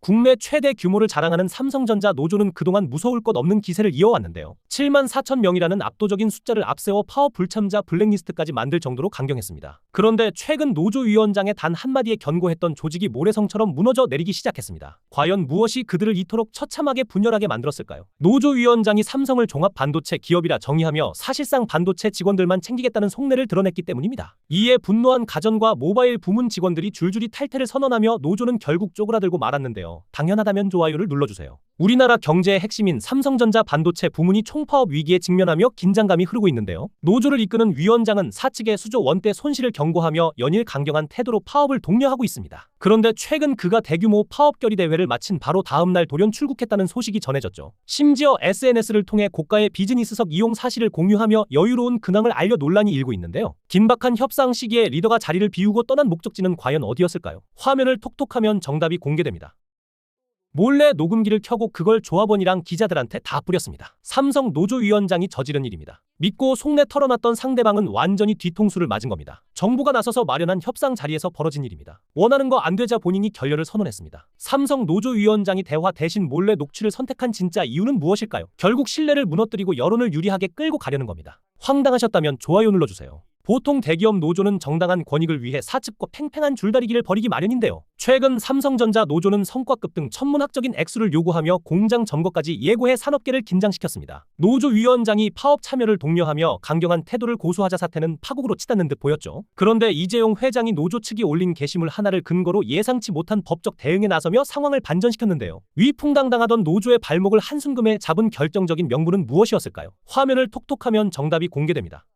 국내 최대 규모를 자랑하는 삼성전자 노조는 그동안 무서울 것 없는 기세를 이어왔는데요. 7만 4천 명이라는 압도적인 숫자를 앞세워 파업 불참자 블랙리스트까지 만들 정도로 강경했습니다. 그런데 최근 노조위원장의 단 한마디에 견고했던 조직이 모래성처럼 무너져 내리기 시작했습니다. 과연 무엇이 그들을 이토록 처참하게 분열하게 만들었을까요? 노조위원장이 삼성을 종합 반도체 기업이라 정의하며 사실상 반도체 직원들만 챙기겠다는 속내를 드러냈기 때문입니다. 이에 분노한 가전과 모바일 부문 직원들이 줄줄이 탈퇴를 선언하며 노조는 결국 쪼그라들고 말았는데요. 당연하다면 좋아요를 눌러주세요. 우리나라 경제의 핵심인 삼성전자 반도체 부문이 총파업 위기에 직면하며 긴장감이 흐르고 있는데요. 노조를 이끄는 위원장은 사측의 수조 원대 손실을 경고하며 연일 강경한 태도로 파업을 독려하고 있습니다. 그런데 최근 그가 대규모 파업 결의 대회를 마친 바로 다음 날 돌연 출국했다는 소식이 전해졌죠. 심지어 SNS를 통해 고가의 비즈니스석 이용 사실을 공유하며 여유로운 근황을 알려 논란이 일고 있는데요. 긴박한 협상 시기에 리더가 자리를 비우고 떠난 목적지는 과연 어디였을까요? 화면을 톡톡하면 정답이 공개됩니다. 몰래 녹음기를 켜고 그걸 조합원이랑 기자들한테 다 뿌렸습니다. 삼성 노조위원장이 저지른 일입니다. 믿고 속내 털어놨던 상대방은 완전히 뒤통수를 맞은 겁니다. 정부가 나서서 마련한 협상 자리에서 벌어진 일입니다. 원하는 거 안 되자 본인이 결렬을 선언했습니다. 삼성 노조위원장이 대화 대신 몰래 녹취를 선택한 진짜 이유는 무엇일까요? 결국 신뢰를 무너뜨리고 여론을 유리하게 끌고 가려는 겁니다. 황당하셨다면 좋아요 눌러주세요. 보통 대기업 노조는 정당한 권익을 위해 사측과 팽팽한 줄다리기를 벌이기 마련인데요. 최근 삼성전자 노조는 성과급 등 천문학적인 액수를 요구하며 공장 점거까지 예고해 산업계를 긴장시켰습니다. 노조위원장이 파업 참여를 독려하며 강경한 태도를 고수하자 사태는 파국으로 치닫는 듯 보였죠. 그런데 이재용 회장이 노조 측이 올린 게시물 하나를 근거로 예상치 못한 법적 대응에 나서며 상황을 반전시켰는데요. 위풍당당하던 노조의 발목을 한순금에 잡은 결정적인 명분은 무엇이었을까요? 화면을 톡톡하면 정답이 공개됩니다.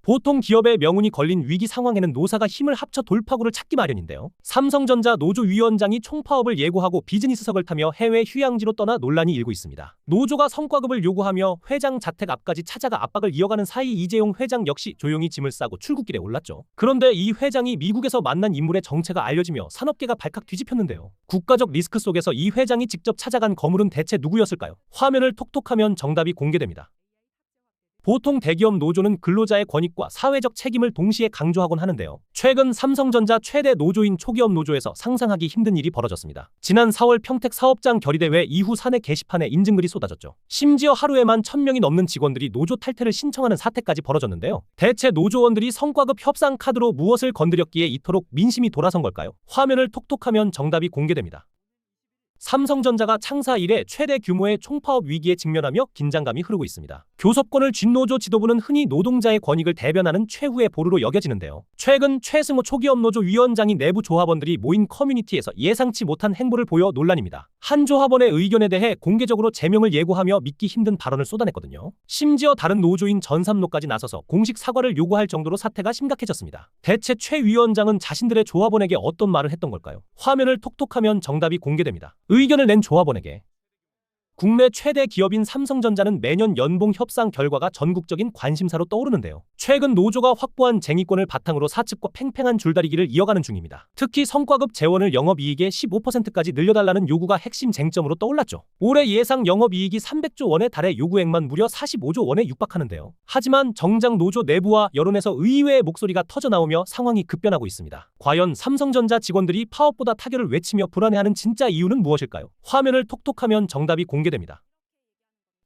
보통 기업의 명운이 걸린 위기 상황에는 노사가 힘을 합쳐 돌파구를 찾기 마련인데요. 삼성전자 노조위원장이 총파업을 예고하고 비즈니스석을 타며 해외 휴양지로 떠나 논란이 일고 있습니다. 노조가 성과급을 요구하며 회장 자택 앞까지 찾아가 압박을 이어가는 사이 이재용 회장 역시 조용히 짐을 싸고 출국길에 올랐죠. 그런데 이 회장이 미국에서 만난 인물의 정체가 알려지며 산업계가 발칵 뒤집혔는데요. 국가적 리스크 속에서 이 회장이 직접 찾아간 거물은 대체 누구였을까요? 화면을 톡톡하면 정답이 공개됩니다. 보통 대기업 노조는 근로자의 권익과 사회적 책임을 동시에 강조하곤 하는데요. 최근 삼성전자 최대 노조인 초기업 노조에서 상상하기 힘든 일이 벌어졌습니다. 지난 4월 평택 사업장 결의대회 이후 사내 게시판에 인증글이 쏟아졌죠. 심지어 하루에만 1,000명이 넘는 직원들이 노조 탈퇴를 신청하는 사태까지 벌어졌는데요. 대체 노조원들이 성과급 협상 카드로 무엇을 건드렸기에 이토록 민심이 돌아선 걸까요? 화면을 톡톡하면 정답이 공개됩니다. 삼성전자가 창사 이래 최대 규모의 총파업 위기에 직면하며 긴장감이 흐르고 있습니다. 교섭권을 쥔 노조 지도부는 흔히 노동자의 권익을 대변하는 최후의 보루로 여겨지는데요. 최근 최승호 초기업 노조 위원장이 내부 조합원들이 모인 커뮤니티에서 예상치 못한 행보를 보여 논란입니다. 한 조합원의 의견에 대해 공개적으로 제명을 예고하며 믿기 힘든 발언을 쏟아냈거든요. 심지어 다른 노조인 전삼노까지 나서서 공식 사과를 요구할 정도로 사태가 심각해졌습니다. 대체 최 위원장은 자신들의 조합원에게 어떤 말을 했던 걸까요? 화면을 톡톡하면 정답이 공개됩니다. 의견을 낸 조합원에게 국내 최대 기업인 삼성전자는 매년 연봉 협상 결과가 전국적인 관심사로 떠오르는데요. 최근 노조가 확보한 쟁의권을 바탕으로 사측과 팽팽한 줄다리기를 이어가는 중입니다. 특히 성과급 재원을 영업이익의 15%까지 늘려달라는 요구가 핵심 쟁점으로 떠올랐죠. 올해 예상 영업이익이 300조 원에 달해 요구액만 무려 45조 원에 육박하는데요. 하지만 정작 노조 내부와 여론에서 의외의 목소리가 터져나오며 상황이 급변하고 있습니다. 과연 삼성전자 직원들이 파업보다 타결을 외치며 불안해하는 진짜 이유는 무엇일까요? 화면을 톡톡하면 정답이 공개됩니다.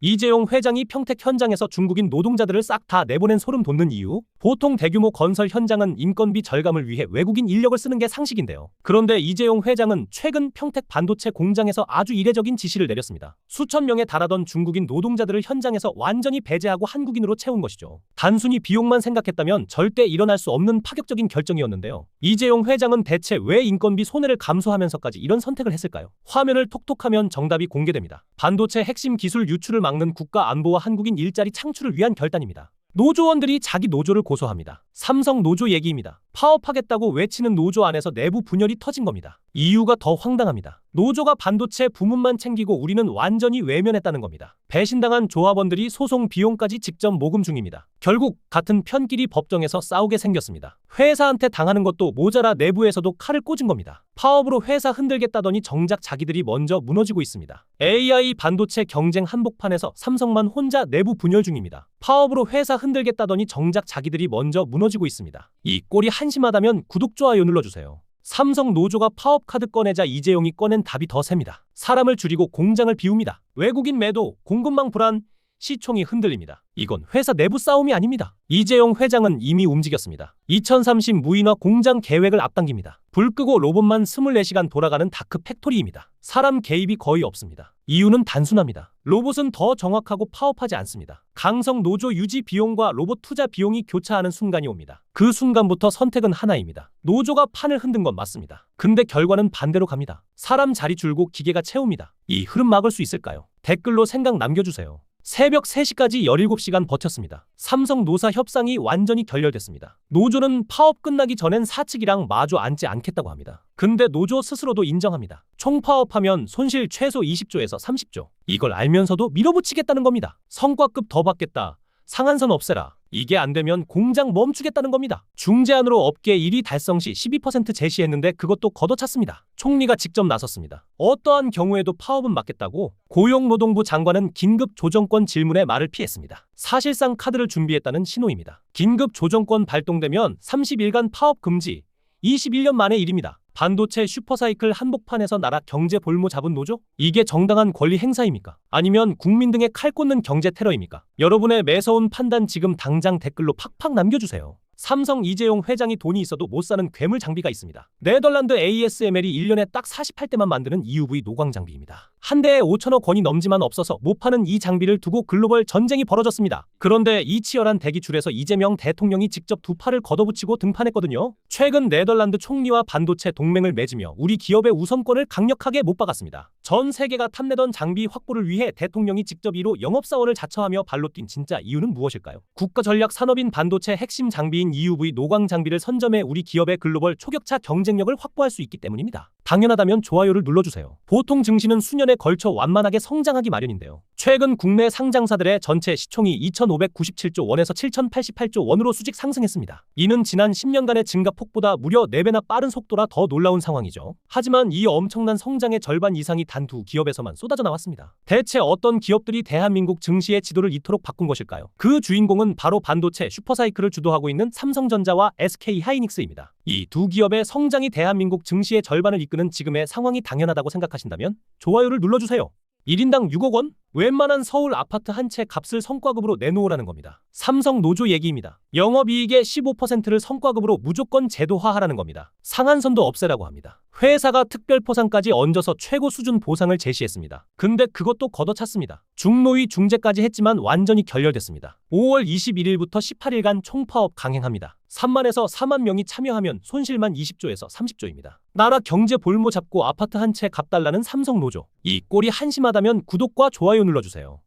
이재용 회장이 평택 현장에서 중국인 노동자들을 싹 다 내보낸 소름 돋는 이유? 보통 대규모 건설 현장은 인건비 절감을 위해 외국인 인력을 쓰는 게 상식인데요. 그런데 이재용 회장은 최근 평택 반도체 공장에서 아주 이례적인 지시를 내렸습니다. 수천 명에 달하던 중국인 노동자들을 현장에서 완전히 배제하고 한국인으로 채운 것이죠. 단순히 비용만 생각했다면 절대 일어날 수 없는 파격적인 결정이었는데요. 이재용 회장은 대체 왜 인건비 손해를 감수하면서까지 이런 선택을 했을까요? 화면을 톡톡하면 정답이 공개됩니다. 반도체 핵심 기술 유출을 막는 국가 안보와 한국인 일자리 창출을 위한 결단입니다. 노조원들이 자기 노조를 고소합니다. 삼성 노조 얘기입니다. 파업하겠다고 외치는 노조 안에서 내부 분열이 터진 겁니다. 이유가 더 황당합니다. 노조가 반도체 부문만 챙기고 우리는 완전히 외면했다는 겁니다. 배신당한 조합원들이 소송 비용까지 직접 모금 중입니다. 결국 같은 편끼리 법정에서 싸우게 생겼습니다. 회사한테 당하는 것도 모자라 내부에서도 칼을 꽂은 겁니다. 파업으로 회사 흔들겠다더니 정작 자기들이 먼저 무너지고 있습니다. AI 반도체 경쟁 한복판에서 삼성만 혼자 내부 분열 중입니다. 파업으로 회사 흔들겠다더니 정작 자기들이 먼저 무너지고 있습니다. 이 꼴이 한심하다면 구독, 좋아요 눌러주세요. 삼성 노조가 파업 카드 꺼내자 이재용이 꺼낸 답이 더 셉니다. 사람을 줄이고 공장을 비웁니다. 외국인 매도, 공급망 불안, 시총이 흔들립니다. 이건 회사 내부 싸움이 아닙니다. 이재용 회장은 이미 움직였습니다. 2030 무인화 공장 계획을 앞당깁니다. 불 끄고 로봇만 24시간 돌아가는 다크 팩토리입니다. 사람 개입이 거의 없습니다. 이유는 단순합니다. 로봇은 더 정확하고 파업하지 않습니다. 강성 노조 유지 비용과 로봇 투자 비용이 교차하는 순간이 옵니다. 그 순간부터 선택은 하나입니다. 노조가 판을 흔든 건 맞습니다. 근데 결과는 반대로 갑니다. 사람 자리 줄고 기계가 채웁니다. 이 흐름 막을 수 있을까요? 댓글로 생각 남겨주세요. 새벽 3시까지 17시간 버텼습니다. 삼성 노사 협상이 완전히 결렬됐습니다. 노조는 파업 끝나기 전엔 사측이랑 마주 앉지 않겠다고 합니다. 근데 노조 스스로도 인정합니다. 총파업하면 손실 최소 20조에서 30조. 이걸 알면서도 밀어붙이겠다는 겁니다. 성과급 더 받겠다. 상한선 없애라. 이게 안 되면 공장 멈추겠다는 겁니다. 중재안으로 업계 1위 달성 시 12% 제시했는데 그것도 걷어찼습니다. 총리가 직접 나섰습니다. 어떠한 경우에도 파업은 막겠다고 고용노동부 장관은 긴급 조정권 질문에 말을 피했습니다. 사실상 카드를 준비했다는 신호입니다. 긴급 조정권 발동되면 30일간 파업 금지, 21년 만의 일입니다. 반도체 슈퍼사이클 한복판에서 나라 경제 볼모 잡은 노조? 이게 정당한 권리 행사입니까? 아니면 국민 등에 칼 꽂는 경제 테러입니까? 여러분의 매서운 판단 지금 당장 댓글로 팍팍 남겨주세요. 삼성 이재용 회장이 돈이 있어도 못 사는 괴물 장비가 있습니다. 네덜란드 ASML이 1년에 딱 48대만 만드는 EUV 노광 장비입니다. 한 대에 5천억 원이 넘지만 없어서 못 파는 이 장비를 두고 글로벌 전쟁이 벌어졌습니다. 그런데 이 치열한 대기줄에서 이재명 대통령이 직접 두 팔을 걷어붙이고 등판했거든요. 최근 네덜란드 총리와 반도체 동맹을 맺으며 우리 기업의 우선권을 강력하게 못 박았습니다. 전 세계가 탐내던 장비 확보를 위해 대통령이 직접 1호 영업사원을 자처하며 발로 뛴 진짜 이유는 무엇일까요? 국가전략산업인 반도체 핵심 장비인 EUV 노광 장비를 선점해 우리 기업의 글로벌 초격차 경쟁력을 확보할 수 있기 때문입니다. 당연하다면 좋아요를 눌러주세요. 보통 증시는 수년에 걸쳐 완만하게 성장하기 마련인데요. 최근 국내 상장사들의 전체 시총이 2,597조 원에서 7,088조 원으로 수직 상승했습니다. 이는 지난 10년간의 증가폭보다 무려 4배나 빠른 속도라 더 놀라운 상황이죠. 하지만 이 엄청난 성장의 절반 이상이 단 두 기업에서만 쏟아져 나왔습니다. 대체 어떤 기업들이 대한민국 증시의 지도를 이토록 바꾼 것일까요? 그 주인공은 바로 반도체 슈퍼사이클을 주도하고 있는 삼성전자와 SK하이닉스입니다. 이 두 기업의 성장이 대한민국 증시의 절반을 이끄는 지금의 상황이 당연하다고 생각하신다면 좋아요를 눌러주세요. 1인당 6억 원? 웬만한 서울 아파트 한 채 값을 성과급으로 내놓으라는 겁니다. 삼성 노조 얘기입니다. 영업이익의 15%를 성과급으로 무조건 제도화하라는 겁니다. 상한선도 없애라고 합니다. 회사가 특별포상까지 얹어서 최고 수준 보상을 제시했습니다. 근데 그것도 걷어찼습니다. 중노위 중재까지 했지만 완전히 결렬됐습니다. 5월 21일부터 18일간 총파업 강행합니다. 3만에서 4만 명이 참여하면 손실만 20조에서 30조입니다. 나라 경제 볼모 잡고 아파트 한 채 값 달라는 삼성 노조. 이 꼴이 한심하다면 구독과 좋아요 눌러주세요.